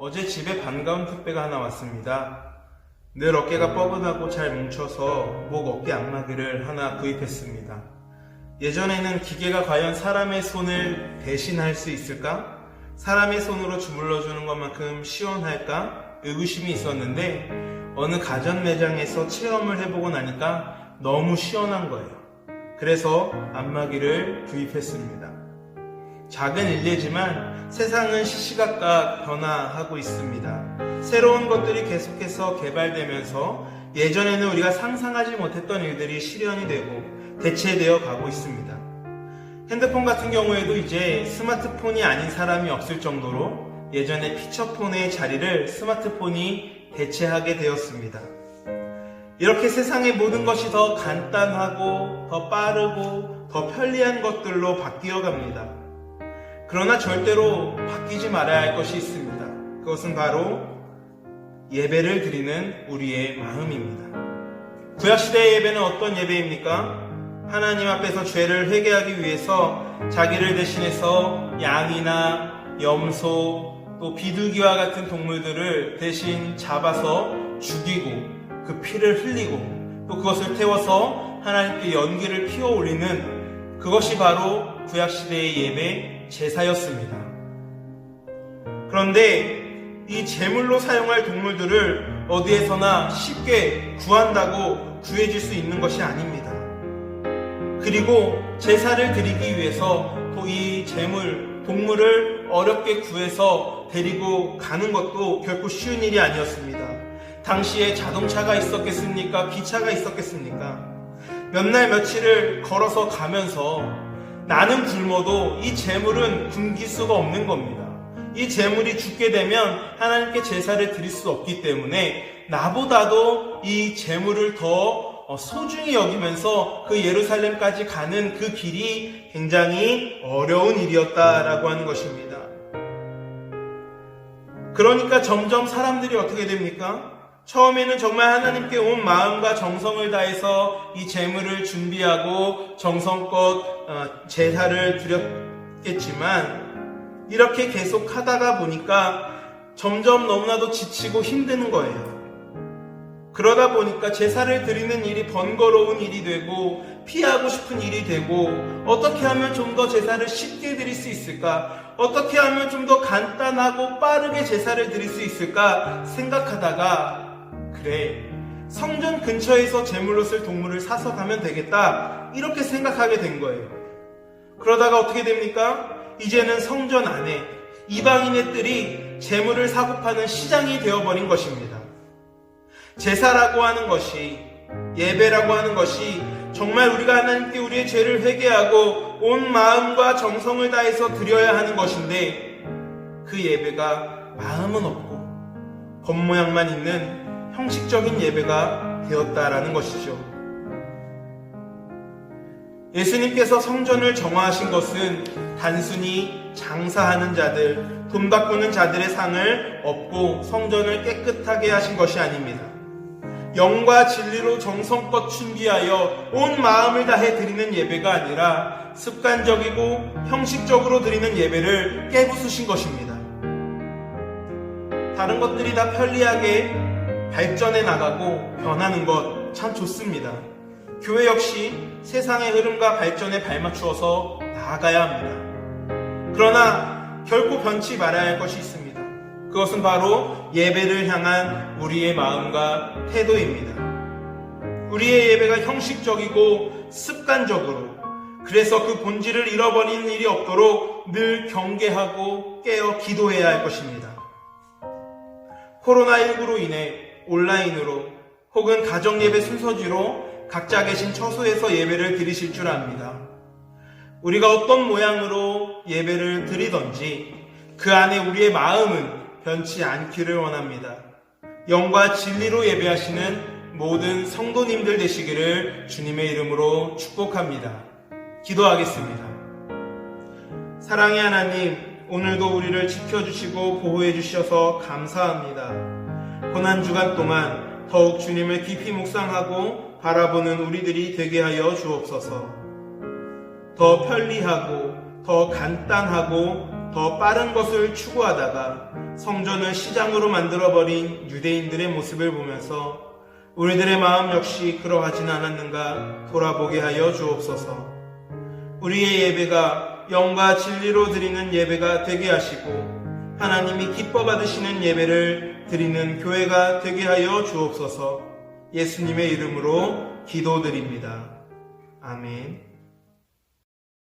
어제 집에 반가운 택배가 하나 왔습니다. 늘 어깨가 뻐근하고 잘 뭉쳐서 목 어깨 안마기를 하나 구입했습니다. 예전에는 기계가 과연 사람의 손을 대신할 수 있을까? 사람의 손으로 주물러주는 것만큼 시원할까? 의구심이 있었는데 어느 가전 매장에서 체험을 해보고 나니까 너무 시원한 거예요. 그래서 안마기를 구입했습니다. 작은 일례지만 세상은 시시각각 변화하고 있습니다. 새로운 것들이 계속해서 개발되면서 예전에는 우리가 상상하지 못했던 일들이 실현이 되고 대체되어 가고 있습니다. 핸드폰 같은 경우에도 이제 스마트폰이 아닌 사람이 없을 정도로 예전에 피처폰의 자리를 스마트폰이 대체하게 되었습니다. 이렇게 세상의 모든 것이 더 간단하고 더 빠르고 더 편리한 것들로 바뀌어 갑니다. 그러나 절대로 바뀌지 말아야 할 것이 있습니다. 그것은 바로 예배를 드리는 우리의 마음입니다. 구약시대의 예배는 어떤 예배입니까? 하나님 앞에서 죄를 회개하기 위해서 자기를 대신해서 양이나 염소 또 비둘기와 같은 동물들을 대신 잡아서 죽이고 그 피를 흘리고 또 그것을 태워서 하나님께 연기를 피워 올리는 그것이 바로 구약시대의 예배 제사였습니다. 그런데 이 제물로 사용할 동물들을 어디에서나 쉽게 구한다고 구해질 수 있는 것이 아닙니다. 그리고 제사를 드리기 위해서 또 이 동물을 어렵게 구해서 데리고 가는 것도 결코 쉬운 일이 아니었습니다. 당시에 자동차가 있었겠습니까? 기차가 있었겠습니까? 몇 날 며칠을 걸어서 가면서 나는 굶어도 이 제물은 굶길 수가 없는 겁니다. 이 제물이 죽게 되면 하나님께 제사를 드릴 수 없기 때문에 나보다도 이 제물을 더 소중히 여기면서 그 예루살렘까지 가는 그 길이 굉장히 어려운 일이었다라고 하는 것입니다. 그러니까 점점 사람들이 어떻게 됩니까? 처음에는 정말 하나님께 온 마음과 정성을 다해서 이 제물을 준비하고 정성껏 제사를 드렸겠지만 이렇게 계속 하다가 보니까 점점 너무나도 지치고 힘드는 거예요. 그러다 보니까 제사를 드리는 일이 번거로운 일이 되고 피하고 싶은 일이 되고 어떻게 하면 좀 더 제사를 쉽게 드릴 수 있을까? 어떻게 하면 좀 더 간단하고 빠르게 제사를 드릴 수 있을까 생각하다가 그래, 성전 근처에서 제물로 쓸 동물을 사서 가면 되겠다 이렇게 생각하게 된 거예요. 그러다가 어떻게 됩니까? 이제는 성전 안에 이방인의 뜰이 제물을 사고 파는 시장이 되어버린 것입니다. 제사라고 하는 것이, 예배라고 하는 것이 정말 우리가 하나님께 우리의 죄를 회개하고 온 마음과 정성을 다해서 드려야 하는 것인데 그 예배가 마음은 없고 겉모양만 있는 형식적인 예배가 되었다라는 것이죠. 예수님께서 성전을 정화하신 것은 단순히 장사하는 자들, 돈 바꾸는 자들의 상을 얻고 성전을 깨끗하게 하신 것이 아닙니다. 영과 진리로 정성껏 준비하여 온 마음을 다해 드리는 예배가 아니라 습관적이고 형식적으로 드리는 예배를 깨부수신 것입니다. 다른 것들이 다 편리하게 발전해 나가고 변하는 것 참 좋습니다. 교회 역시 세상의 흐름과 발전에 발맞추어서 나아가야 합니다. 그러나 결코 변치 말아야 할 것이 있습니다. 그것은 바로 예배를 향한 우리의 마음과 태도입니다. 우리의 예배가 형식적이고 습관적으로, 그래서 그 본질을 잃어버리는 일이 없도록 늘 경계하고 깨어 기도해야 할 것입니다. 코로나19로 인해 온라인으로 혹은 가정예배 순서지로 각자 계신 처소에서 예배를 드리실 줄 압니다. 우리가 어떤 모양으로 예배를 드리든지 그 안에 우리의 마음은 변치 않기를 원합니다. 영과 진리로 예배하시는 모든 성도님들 되시기를 주님의 이름으로 축복합니다. 기도하겠습니다. 사랑의 하나님, 오늘도 우리를 지켜주시고 보호해 주셔서 감사합니다. 고난주간 동안 더욱 주님을 깊이 묵상하고 바라보는 우리들이 되게 하여 주옵소서. 더 편리하고 더 간단하고 더 빠른 것을 추구하다가 성전을 시장으로 만들어버린 유대인들의 모습을 보면서 우리들의 마음 역시 그러하진 않았는가 돌아보게 하여 주옵소서. 우리의 예배가 영과 진리로 드리는 예배가 되게 하시고 하나님이 기뻐 받으시는 예배를 드리는 교회가 되게 하여 주옵소서. 예수님의 이름으로 기도드립니다. 아멘.